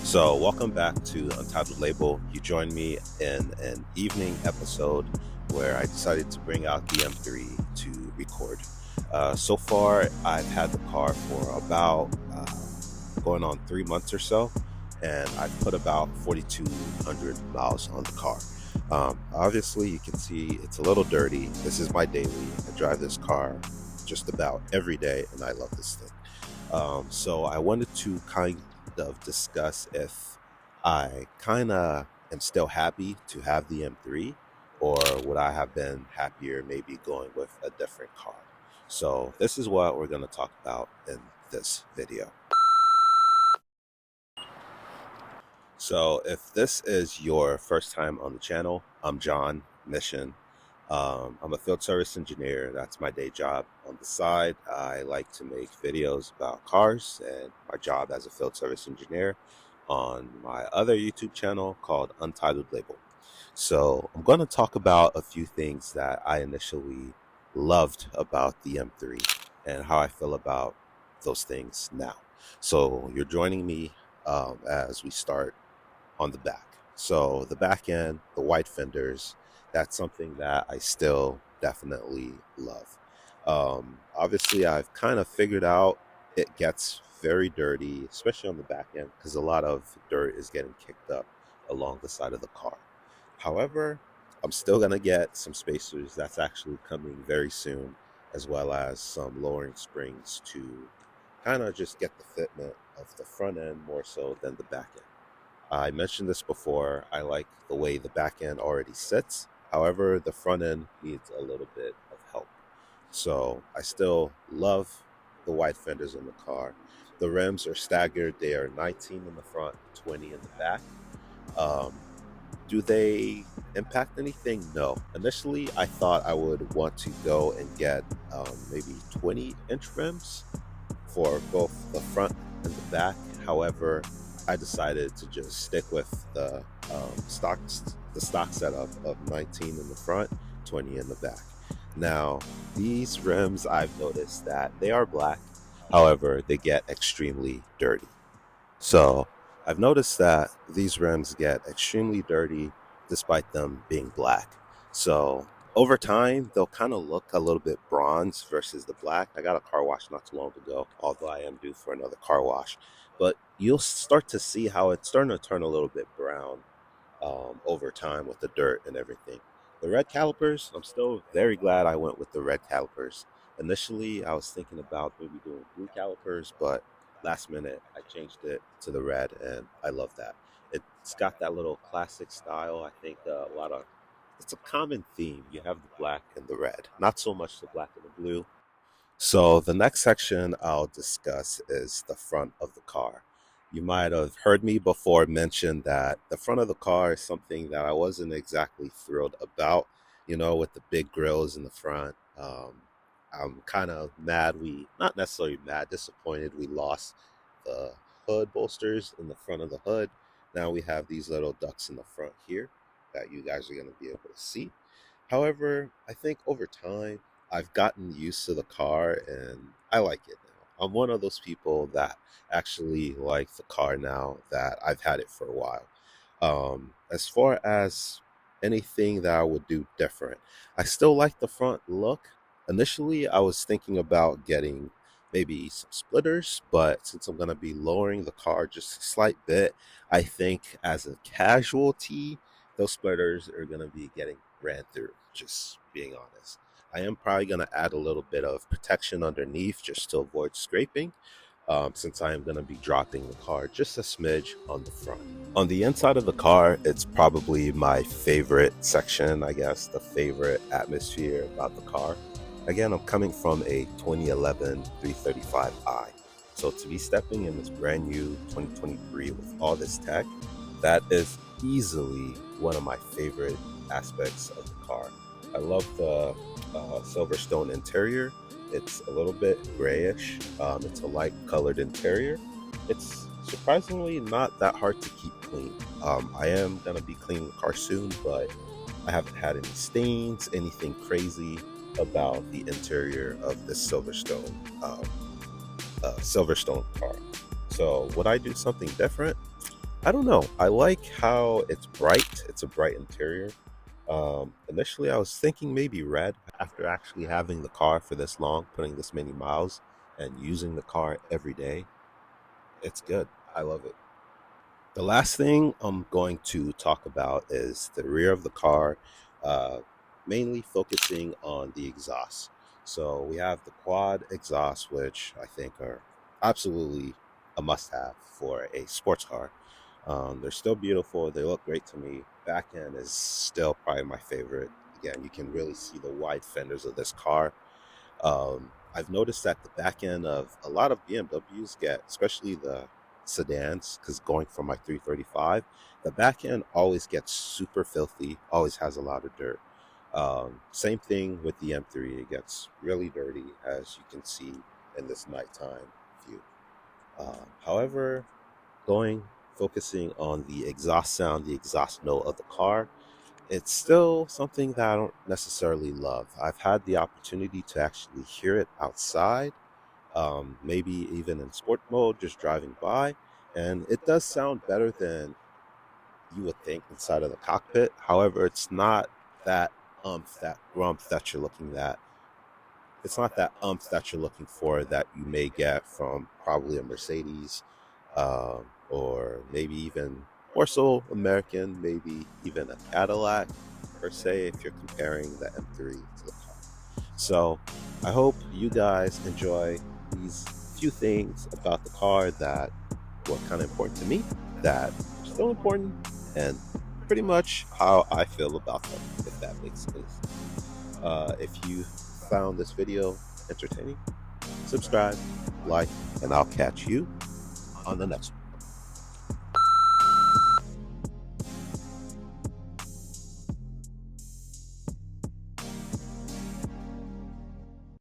So, welcome back to Untitled Label. You joined me in an evening episode where I decided to bring out the M3 to record. So far, I've had the car for about going on 3 months or so, and I've put about 4,200 miles on the car. Obviously, you can see it's a little dirty. This is my daily. I drive this car just about every day, and I love this thing. So I wanted to kind of discuss if I kind of am still happy to have the M3, or would I have been happier maybe going with a different car. So this is what we're going to talk about in this video. So if this is your first time on the channel, I'm John Mission. I'm a field service engineer. That's my day job. On the side, I like to make videos about cars and my job as a field service engineer on my other YouTube channel called Untitled Label. So I'm going to talk about a few things that I initially loved about the M3 and how I feel about those things now. So you're joining me as we start on the back. So the back end, the white fenders, that's something that I still definitely love. Obviously, I've kind of figured out it gets very dirty, especially on the back end, because a lot of dirt is getting kicked up along the side of the car. However, I'm still going to get some spacers that's actually coming very soon, as well as some lowering springs to kind of just get the fitment of the front end more so than the back end. I mentioned this before, I like the way the back end already sits. However, the front end needs a little bit of help. So I still love the white fenders in the car. The rims are staggered. They are 19 in the front, 20 in the back. Do they impact anything? No. Initially, I thought I would want to go and get maybe 20-inch rims for both the front and the back. However, I decided to just stick with the stock setup of 19 in the front, 20 in the back. Now, these rims, I've noticed that they are black. However, they get extremely dirty. So I've noticed that these rims get extremely dirty despite them being black. So over time, they'll kind of look a little bit bronze versus the black. I got a car wash not too long ago, although I am due for another car wash. But you'll start to see how it's starting to turn a little bit brown over time with the dirt and everything. The red calipers, I'm still very glad I went with the red calipers. Initially, I was thinking about maybe doing blue calipers, but last minute I changed it to the red, and I love that. It's got that little classic style. I think it's a common theme. You have the black and the red, not so much the black and the blue. So the next section I'll discuss is the front of the car. You might have heard me before mention that the front of the car is something that I wasn't exactly thrilled about, with the big grills in the front. I'm kind of not necessarily mad, disappointed we lost the hood bolsters in the front of the hood. Now we have these little ducts in the front here that you guys are going to be able to see. However, I think over time, I've gotten used to the car and I like it now. I'm one of those people that actually like the car now that I've had it for a while. As far as anything that I would do different, I still like the front look. Initially, I was thinking about getting maybe some splitters, but since I'm going to be lowering the car just a slight bit, I think as a casualty, those splitters are going to be getting ran through, just being honest. I am probably going to add a little bit of protection underneath just to avoid scraping, since I am going to be dropping the car just a smidge on the front. On the inside of the car, it's probably my favorite section, I guess, the favorite atmosphere about the car. Again, I'm coming from a 2011 335i. So to be stepping in this brand new 2023 with all this tech, that is easily one of my favorite aspects of the car. I love the Silverstone interior. It's a little bit grayish. It's a light colored interior. It's surprisingly not that hard to keep clean. I am going to be cleaning the car soon, but I haven't had any stains, anything crazy about the interior of this Silverstone car. So would I do something different? I don't know. I like how it's bright. It's a bright interior. Initially, I was thinking maybe red. After actually having the car for this long, putting this many miles, and using the car every day, it's good. I love it. The last thing I'm going to talk about is the rear of the car, uh, mainly focusing on the exhaust. So we have the quad exhaust, which I think are absolutely a must have for a sports car. They're still beautiful, they look great to me. Back end is still probably my favorite. Again, you can really see the wide fenders of this car. I've noticed that the back end of a lot of BMWs get, especially the sedans, because going from my 335, the back end always gets super filthy, always has a lot of dirt. Same thing with the M3, it gets really dirty, as you can see in this nighttime view. However, going focusing on the exhaust sound, the exhaust note of the car, it's still something that I don't necessarily love. I've had the opportunity to actually hear it outside, maybe even in sport mode, just driving by, and it does sound better than you would think inside of the cockpit. However, it's not that that grump that you're looking at. It's not that that you're looking for that you may get from probably a Mercedes, or maybe even more so American, maybe even a Cadillac per se, if you're comparing the M3 to the car. So I hope you guys enjoy these few things about the car that were kind of important to me, that are still important, and pretty much how I feel about them, if that makes sense. If you found this video entertaining, subscribe, like, and I'll catch you on the next one.